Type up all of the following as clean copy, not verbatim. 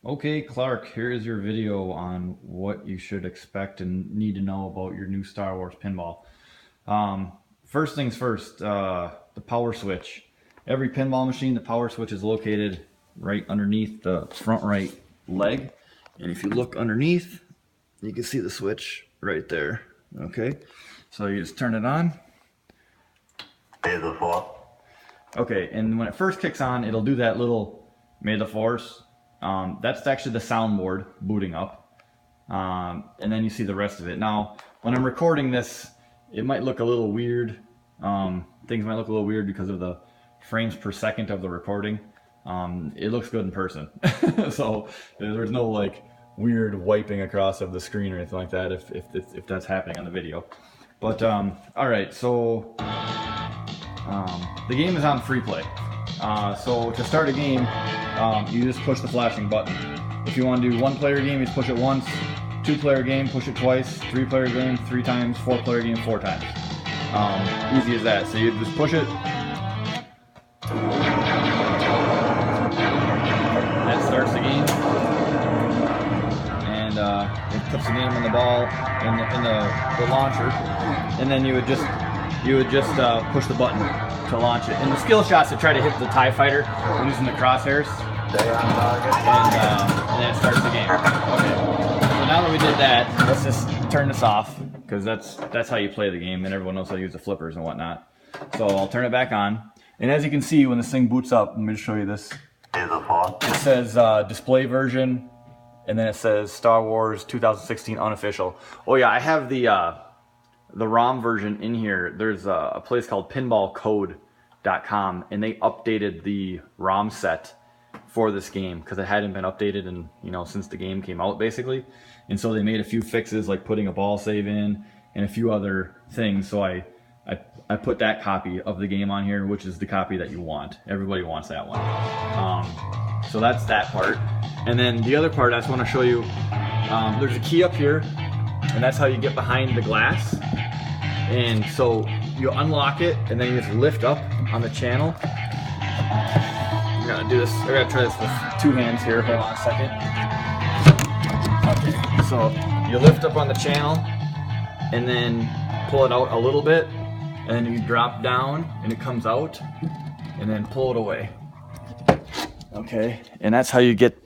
Okay, Clark, here is your video on what you should expect and need to know about your new Star Wars pinball. First things first, the power switch. Every pinball machine, the power switch is located right underneath the front right leg. And if you look underneath, you can see the switch right there. Okay, so you just turn it on. Okay, and when it first kicks on, it'll do that little May the Force. That's actually the soundboard booting up. And then you see the rest of it. Now, when I'm recording this, it might look a little weird. Things might look a little weird because of the frames per second of the recording. It looks good in person. So there's no like weird wiping across of the screen or anything like that if that's happening on the video. But all right, so the game is on free play. So to start a game, you just push the flashing button. If you want to do one-player game, you just push it once. Two-player game, push it twice. Three-player game, 3 times. Four-player game, 4 times. Easy as that. So you just push it. That starts the game, and it puts the name on the ball in the launcher, and then you would just push the button to launch it. And the skill shots to try to hit the TIE fighter using the crosshairs, and then it starts the game. Okay, so now that we did that, let's just turn this off, because that's how you play the game, and everyone knows how to use the flippers and whatnot. So I'll turn it back on, and as you can see, when this thing boots up, let me just show you this. It says display version, and then it says Star Wars 2016 unofficial. Oh yeah, I have the ROM version in here. There's a place called pinballcode.com, and they updated the ROM set for this game because it hadn't been updated since the game came out, basically. And so they made a few fixes, like putting a ball save in and a few other things. So I put that copy of the game on here, which is the copy that you want. Everybody wants that one. So that's that part. And then the other part I just want to show you, there's a key up here, and that's how you get behind the glass. And so you unlock it, and then you just lift up on the channel. I'm gonna do this. I gotta try this with 2 hands here. Hold on a second. Okay. So you lift up on the channel, and then pull it out a little bit, and then you drop down, and it comes out, and then pull it away. Okay, and that's how you get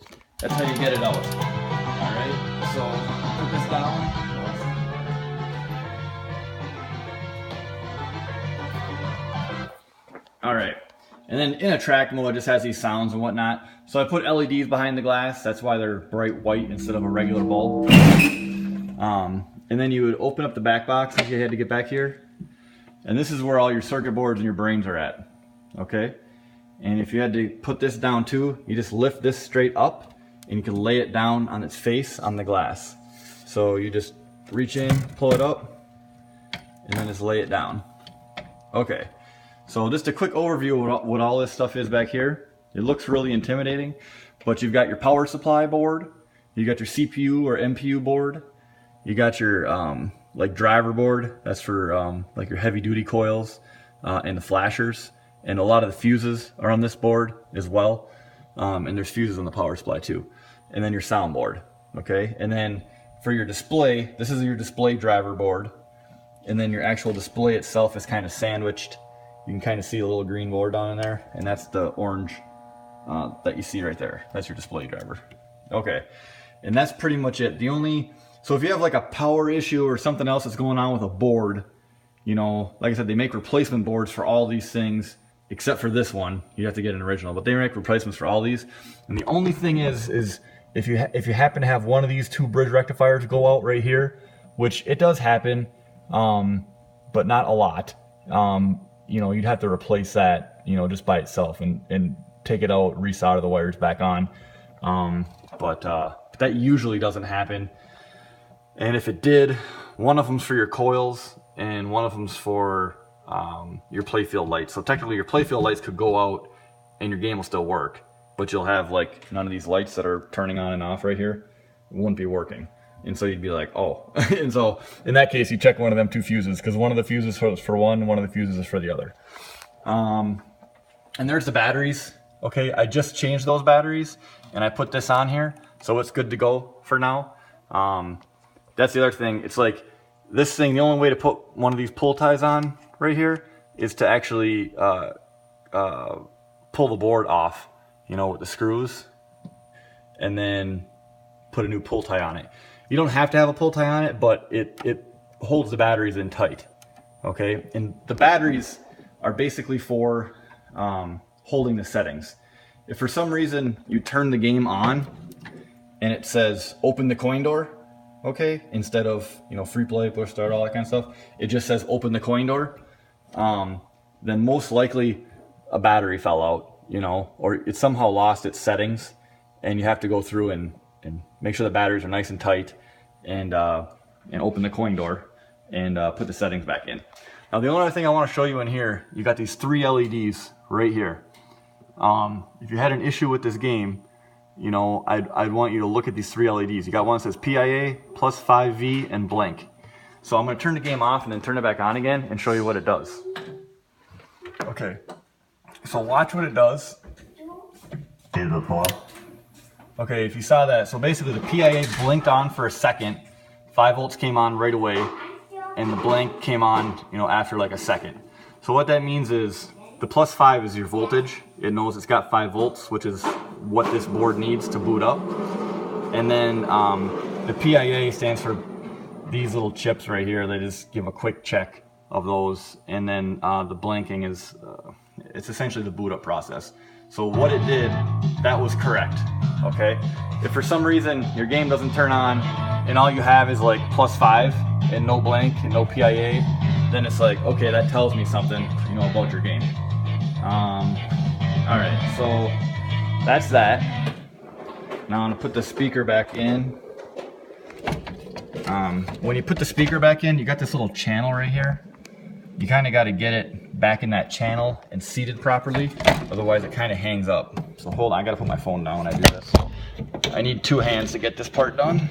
it out. All right. So put this down. All right, and then in attract mode, it just has these sounds and whatnot. So I put LEDs behind the glass. That's why they're bright white instead of a regular bulb. And then you would open up the back box if you had to get back here. And this is where all your circuit boards and your brains are at, okay? And if you had to put this down too, you just lift this straight up, and you can lay it down on its face on the glass. So you just reach in, pull it up, and then just lay it down. Okay. So just a quick overview of what all this stuff is back here. It looks really intimidating, but you've got your power supply board, you got your CPU or MPU board, you got your like driver board, that's for like your heavy duty coils and the flashers, and a lot of the fuses are on this board as well, and there's fuses on the power supply too, and then your sound board, okay? And then for your display, this is your display driver board, and then your actual display itself is kind of sandwiched. You can kind of see a little green board down in there, and that's the orange that you see right there. That's your display driver. Okay, and that's pretty much it. So if you have like a power issue or something else that's going on with a board, like I said, they make replacement boards for all these things, except for this one. You have to get an original, but they make replacements for all these. And the only thing is if you happen to have one of these 2 bridge rectifiers go out right here, which it does happen, but not a lot. You'd have to replace that, just by itself and take it out, resolder the wires back on. But that usually doesn't happen. And if it did, one of them's for your coils and one of them's for your playfield lights. So technically your playfield lights could go out and your game will still work, but you'll have like none of these lights that are turning on and off right here wouldn't be working. And so you'd be like, oh. And so in that case, you check one of them 2 fuses, because one of the fuses is for one, and one of the fuses is for the other. And there's the batteries. Okay, I just changed those batteries, and I put this on here, so it's good to go for now. That's the other thing. It's like this thing, the only way to put one of these pull ties on right here is to actually pull the board off, you know, with the screws, and then put a new pull tie on it. You don't have to have a pull tie on it, but it holds the batteries in tight. Okay, and the batteries are basically for holding the settings. If for some reason you turn the game on and it says open the coin door, okay, instead of, you know, free play, push start, all that kind of stuff, it just says open the coin door, then most likely a battery fell out, you know, or it somehow lost its settings, and you have to go through and make sure the batteries are nice and tight, and open the coin door and put the settings back in. Now the only other thing I want to show you in here, you got these 3 LEDs right here. If you had an issue with this game, you know, I'd want you to look at these 3 LEDs. You got one that says PIA, plus 5V, and blank. So I'm going to turn the game off and then turn it back on again and show you what it does. Okay, so watch what it does. Okay, if you saw that, so basically the PIA blinked on for a second, 5 volts came on right away, and the blank came on, you know, after like a second. So what that means is the plus 5 is your voltage. It knows it's got 5 volts, which is what this board needs to boot up. And then the PIA stands for these little chips right here. They just give a quick check of those. And then the blinking is, it's essentially the boot up process. So what it did, that was correct, okay? If for some reason your game doesn't turn on and all you have is like plus 5 and no blank and no PIA, then it's like, okay, that tells me something, you know, about your game. All right, so that's that. Now I'm gonna put the speaker back in. When you put the speaker back in, you got this little channel right here. You kind of got to get it back in that channel and seated properly, otherwise it kind of hangs up. So hold on, I got to put my phone down when I do this. I need 2 hands to get this part done.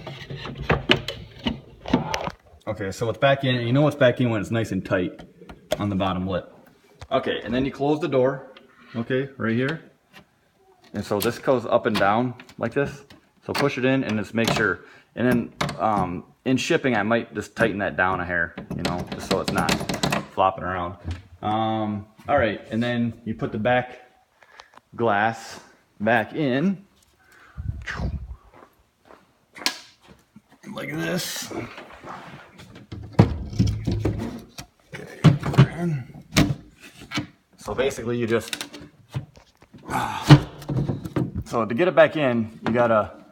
Okay, so it's back in. You know it's back in when it's nice and tight on the bottom lip. Okay, and then you close the door, okay, right here. And so this goes up and down like this. So push it in and just make sure. And then in shipping, I might just tighten that down a hair, you know, just so it's not flopping around. All right, and then you put the back glass back in like this. Okay. So basically you just, so to get it back in, you gotta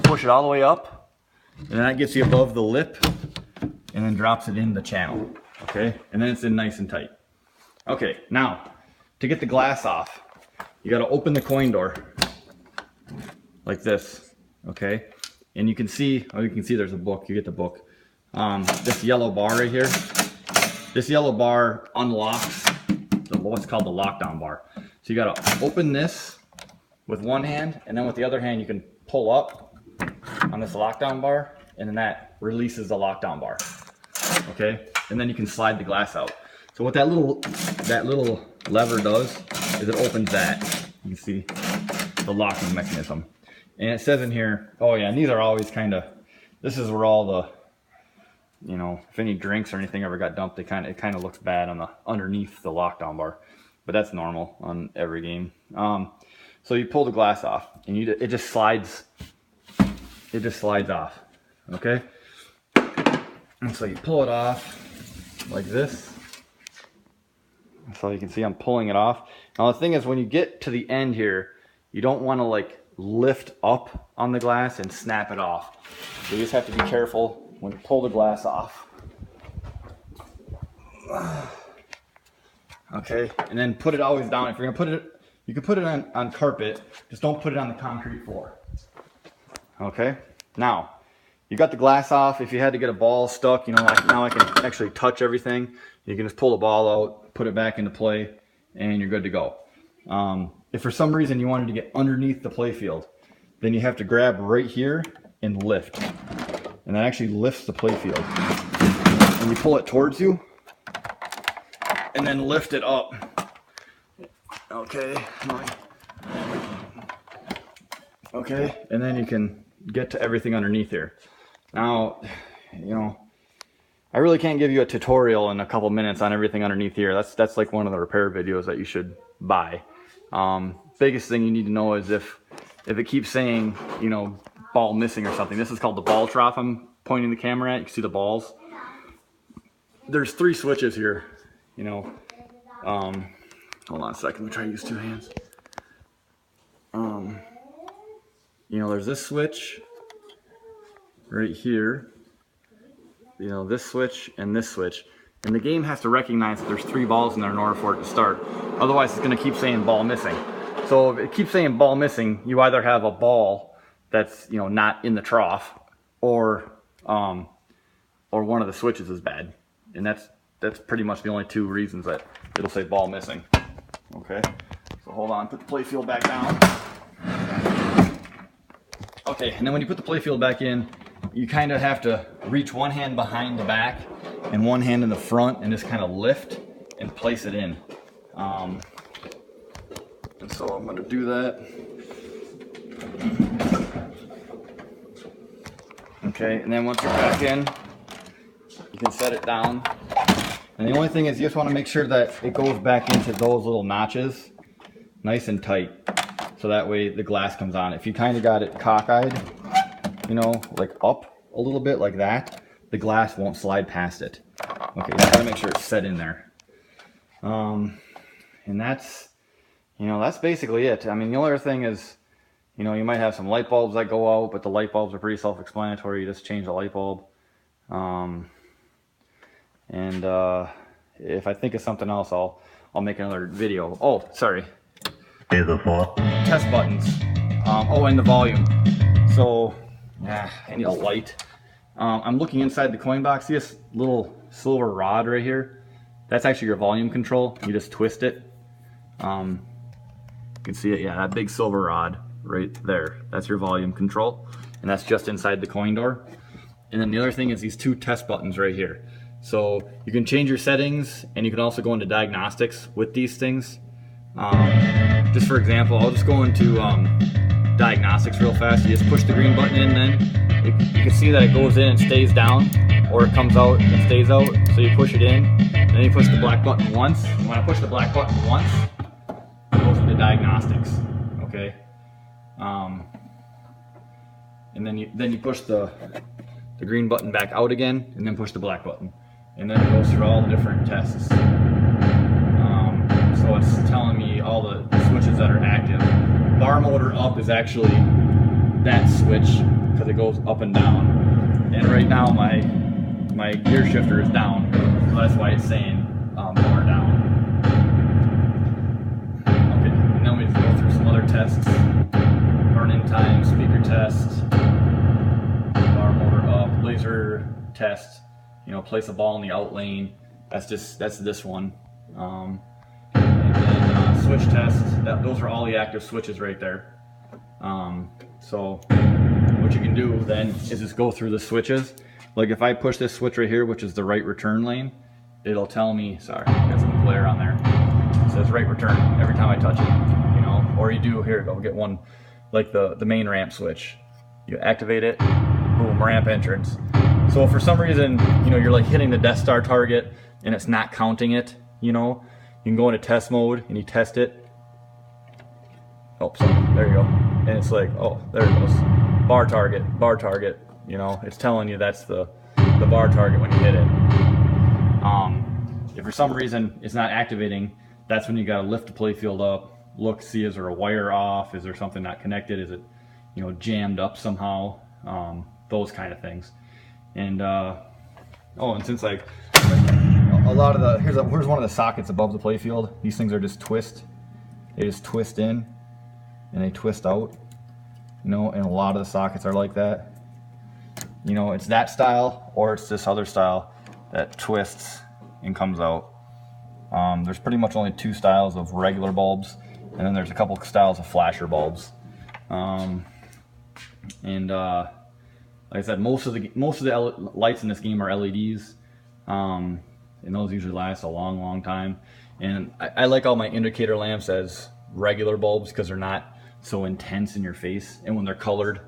push it all the way up, and then that gets you above the lip and then drops it in the channel. Okay, and then it's in nice and tight. Okay, now to get the glass off, you got to open the coin door like this. Okay, and you can see, oh, you can see there's a book. You get the book. This yellow bar right here. This yellow bar unlocks what's called the lockdown bar. So you got to open this with one hand, and then with the other hand you can pull up on this lockdown bar, and then that releases the lockdown bar. Okay, and then you can slide the glass out. So what that little lever does is it opens that. You can see the locking mechanism. And it says in here, oh yeah, and these are always kind of, this is where all the, you know, if any drinks or anything ever got dumped, it kind of looks bad on the underneath the lockdown bar. But that's normal on every game. So you pull the glass off, and it just slides. It just slides off. Okay. And so you pull it off like this. So you can see I'm pulling it off. Now the thing is, when you get to the end here, you don't want to like lift up on the glass and snap it off. So you just have to be careful when you pull the glass off. Okay, and then put it always down. If you're gonna put it, you can put it on carpet, just don't put it on the concrete floor. Okay, now you got the glass off. If you had to get a ball stuck, you know, like now I can actually touch everything. You can just pull the ball out, put it back into play, and you're good to go. If for some reason you wanted to get underneath the play field, then you have to grab right here and lift. And that actually lifts the play field. And you pull it towards you, and then lift it up. Okay. Okay, and then you can get to everything underneath here. Now, you know, I really can't give you a tutorial in a couple minutes on everything underneath here. That's like one of the repair videos that you should buy. Biggest thing you need to know is if it keeps saying, you know, ball missing or something. This is called the ball trough I'm pointing the camera at. You can see the balls. There's 3 switches here, you know. Hold on a second, let me try to use 2 hands. You know, there's this switch right here. You know, this switch and this switch. And the game has to recognize that there's 3 balls in there in order for it to start. Otherwise, it's going to keep saying ball missing. So if it keeps saying ball missing, you either have a ball that's, you know, not in the trough, or one of the switches is bad. And that's pretty much the only 2 reasons that it'll say ball missing. Okay, so hold on, put the playfield back down. Okay, and then when you put the playfield back in, you kind of have to reach one hand behind the back and one hand in the front and just kind of lift and place it in. And so I'm going to do that. Okay, and then once you're back in, you can set it down. And the only thing is you just want to make sure that it goes back into those little notches nice and tight, so that way the glass comes on. If you kind of got it cockeyed, you know, like up a little bit like that, the glass won't slide past it. Okay, you gotta make sure it's set in there. And that's, you know, that's basically it. I mean, the only other thing is, you know, you might have some light bulbs that go out, but the light bulbs are pretty self-explanatory. You just change the light bulb. If I think of something else, I'll make another video. Oh, sorry. Test buttons. Oh, and the volume. So, I need a light. I'm looking inside the coin box. See this little silver rod right here? That's actually your volume control. You just twist it. You can see it, yeah, that big silver rod right there. That's your volume control. And that's just inside the coin door. And then the other thing is these 2 test buttons right here. So you can change your settings, and you can also go into diagnostics with these things. Just for example, I'll just go into diagnostics real fast. You just push the green button in, then you can see that it goes in and stays down, or it comes out and stays out. So you push it in, and then you push the black button once. And when I push the black button once, it goes into diagnostics. Okay. And then you push the green button back out again, and then push the black button, and then it goes through all the different tests. So it's telling me all the switches that are active. Bar motor up is actually that switch, because it goes up and down. And right now my gear shifter is down, so that's why it's saying bar down. Okay, and then we just go through some other tests. Burn-in time, speaker test, bar motor up, laser test. You know, place a ball in the out lane. That's this one. Switch test, those are all the active switches right there. So what you can do then is just go through the switches. Like if I push this switch right here, which is the right return lane, it'll tell me, sorry, got some glare on there. It says right return every time I touch it, you know. Or you do, here, go get one, like the main ramp switch. You activate it, boom, ramp entrance. So if for some reason, you know, you're like hitting the Death Star target and it's not counting it, you know, you can go into test mode and you test it. Oh, sorry, there you go. And it's like, oh, there it goes. Bar target, you know, it's telling you that's the bar target when you hit it. If for some reason it's not activating, that's when you gotta lift the playfield up, look, see, is there a wire off? Is there something not connected? Is it, you know, jammed up somehow? Those kind of things. And oh, and since like a lot of the, here's one of the sockets above the playfield. These things are just they just twist in and they twist out, you know, and a lot of the sockets are like that. You know, it's that style or it's this other style that twists and comes out. There's pretty much only 2 styles of regular bulbs, and then there's a couple styles of flasher bulbs. Like I said, most of the lights in this game are LEDs, and those usually last a long time. And I like all my indicator lamps as regular bulbs because they're not so intense in your face, and when they're colored